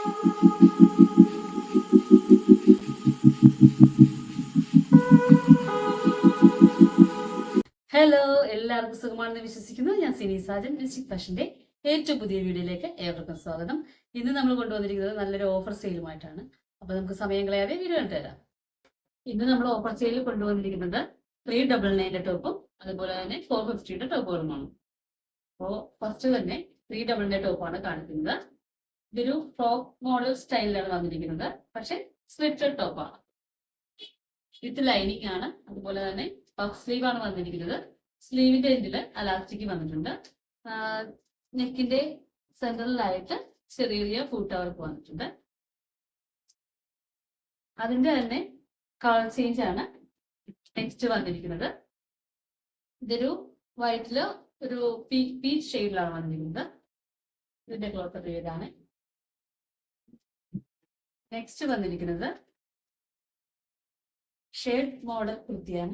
Hello, എല്ലാവർക്കും സുഖമാണെന്ന് വിശ്വസിക്കുന്നു. ഞാൻ സിനി സാജൻ ഡിസ്ട്രിക്ട് ഫാഷന്റെ ഏറ്റവും പുതിയ വീഡിയോയിലേക്ക് ഏവർക്കും സ്വാഗതം. ഇന്ന് നമ്മൾ കൊണ്ടുവന്നിരിക്കുന്നത് നല്ലൊരു ഓഫർ സെയിലുമായിട്ടാണ്. അപ്പോൾ നമുക്ക് സമയം കളയാതെ വീഡിയോ കണ്ടു തരാം. ഇന്ന് നമ്മൾ ഓഫർ സെയിലിൽ കൊണ്ടുവന്നിരിക്കുന്നത് 399 ടോപ്പും അതുപോലെ തന്നെ 450 ടോപ്പുകളുമാണ്. അപ്പോൾ ഫസ്റ്റ് തന്നെ 399 ടോപ്പാണ് കാണിക്കുന്നത്. ഇതൊരു ഫ്രോക്ക് മോഡൽ സ്റ്റൈലിലാണ് വന്നിരിക്കുന്നത്. പക്ഷെ സ്ലിറ്റഡ് ടോപ്പാണ്, വിത്ത് ലൈനിങ് ആണ്. അതുപോലെ തന്നെ പഫ് സ്ലീവ് ആണ് വന്നിരിക്കുന്നത്. സ്ലീവിന്റെ എൻഡിൽ അലാസ്റ്റിക് വന്നിട്ടുണ്ട്. നെക്കിന്റെ സെന്ററിലായിട്ട് ചെറിയ ഫൂട്ട് വർക്ക് വന്നിട്ടുണ്ട്. അതിന്റെ തന്നെ കളർ ചേഞ്ച് ആണ് നെക്സ്റ്റ് വന്നിരിക്കുന്നത്. ഇതൊരു വൈറ്റില് ഒരു പീച്ച് ഷെയ്ഡിലാണ് വന്നിരിക്കുന്നത്. ഇതിന്റെ ക്ലോത്ത് ഇതാണ്. നെക്സ്റ്റ് വന്നിരിക്കുന്നത് ഷേഡ് മോഡൽ കുർത്തിയാണ്.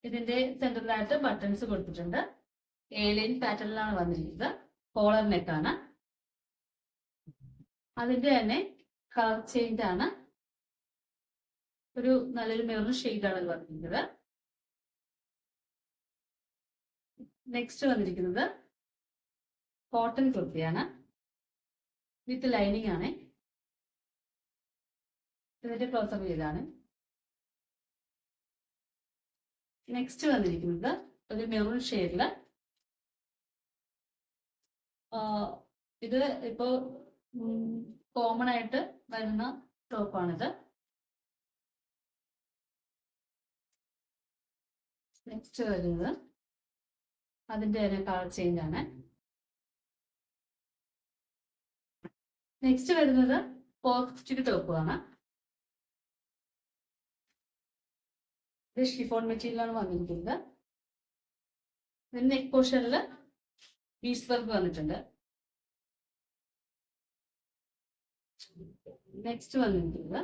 ഇതിന്റെ സെന്ററിലായിട്ട് ബട്ടൺസ് കൊടുത്തിട്ടുണ്ട്. ഏലിയൻ പാറ്റേണിലാണ് വന്നിരിക്കുന്നത്. കോളർ നെക്കാണ്. അതിന്റെ തന്നെ കളർ ചേഞ്ച് ആണ്. ഒരു നല്ലൊരു മെറൂൺ ഷെയ്ഡാണ് ഇത് വന്നിരിക്കുന്നത്. നെക്സ്റ്റ് വന്നിരിക്കുന്നത് കോട്ടൺ കുർത്തിയാണ്, വിത്ത് ലൈനിങ് ആണ്. ഇതിന്റെ ക്ലോസപ്പ് ഇതാണ്. നെക്സ്റ്റ് വന്നിരിക്കുന്നത് ഒരു മെറൂൺ ഷെയ്ഡില്. ഇത് ഇപ്പോൾ കോമൺ ആയിട്ട് വരുന്ന ടോപ്പാണിത്. നെക്സ്റ്റ് വരുന്നത് അതിന്റെ തന്നെ കളർ ചേഞ്ച് ആണ്. നെക്സ്റ്റ് വരുന്നത് 450 ടോപ്പാണ്. ഇത് ഷിഫോൺ മെറ്റീരിയലാണ് വന്നിരിക്കുന്നത്. നെക്ക് പോർഷനിൽ പീസ് വർക്ക് വന്നിട്ടുണ്ട്. നെക്സ്റ്റ് വന്നിരിക്കുന്നത്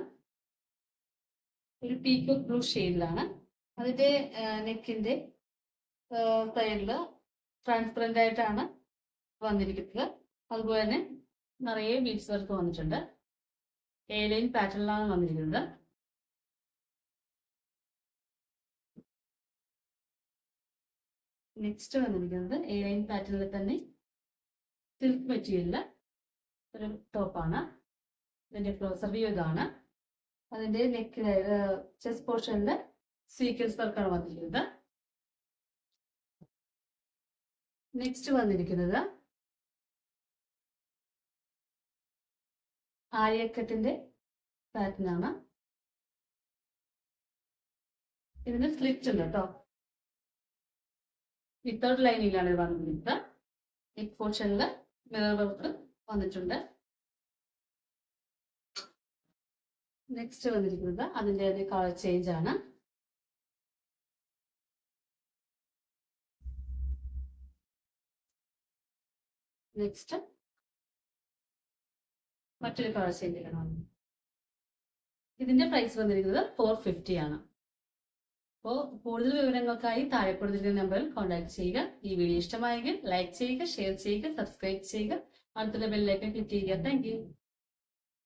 ഒരു പീക്കോക്ക് ബ്ലൂ ഷെയ്ഡിലാണ്. അതിന്റെ നെക്കിന്റെ സൈഡില് ട്രാൻസ്പെറന്റ് ആയിട്ടാണ് വന്നിരിക്കുന്നത്. അതുപോലെ തന്നെ നിറയെ ബീഡ്സ് വർക്ക് വന്നിട്ടുണ്ട്. ഏലിയൻ പാറ്റേണിലാണ് വന്നിരിക്കുന്നത്. നെക്സ്റ്റ് വന്നിരിക്കുന്നത് ഏലിയൻ പാറ്റേണിൽ തന്നെ സിൽക്ക് മെറ്റീരിയലില് ഒരു ടോപ്പാണ്. ഇതിന്റെ ക്ലോസർ വ്യൂ ഇതാണ്. അതിന്റെ നെക്ക് ചെസ്റ്റ് പോർഷനില് സീക്വൻസ് വർക്കാണ് വന്നിരിക്കുന്നത്. നെക്സ്റ്റ് വന്നിരിക്കുന്നത് ആര്യക്കട്ടിന്റെ പാറ്റേൺ ആണ്. ഇതിന് സ്ലിറ്റ് ഉണ്ട് കേട്ടോ. വിത്തൗട്ട് ലൈനിങ്ങിലാണ് ഇത് വന്നിരിക്കുന്നത്. നെക്ക് പോർഷനിൽ മിറർ വർക്ക് വന്നിട്ടുണ്ട്. നെക്സ്റ്റ് വന്നിരിക്കുന്നത് അതിൻ്റെ കളർ ചേഞ്ച് ആണ്. നെക്സ്റ്റ് മറ്റൊരു കളർ ചേഞ്ച് ആണ്. ഇതിന്റെ പ്രൈസ് വന്നിരിക്കുന്നത് 450 ആണ്. അപ്പോൾ കൂടുതൽ വിവരങ്ങൾക്കായി താഴെ കൊടുത്തിരിക്കുന്ന നമ്പറിൽ കോൺടാക്ട് ചെയ്യുക. ഈ വീഡിയോ ഇഷ്ടമായെങ്കിൽ ലൈക്ക് ചെയ്യുക, ഷെയർ ചെയ്യുക, സബ്സ്ക്രൈബ് ചെയ്യുക, അടുത്തുള്ള ബെല്ലിലേക്ക് ക്ലിക്ക് ചെയ്യുക. Thank you.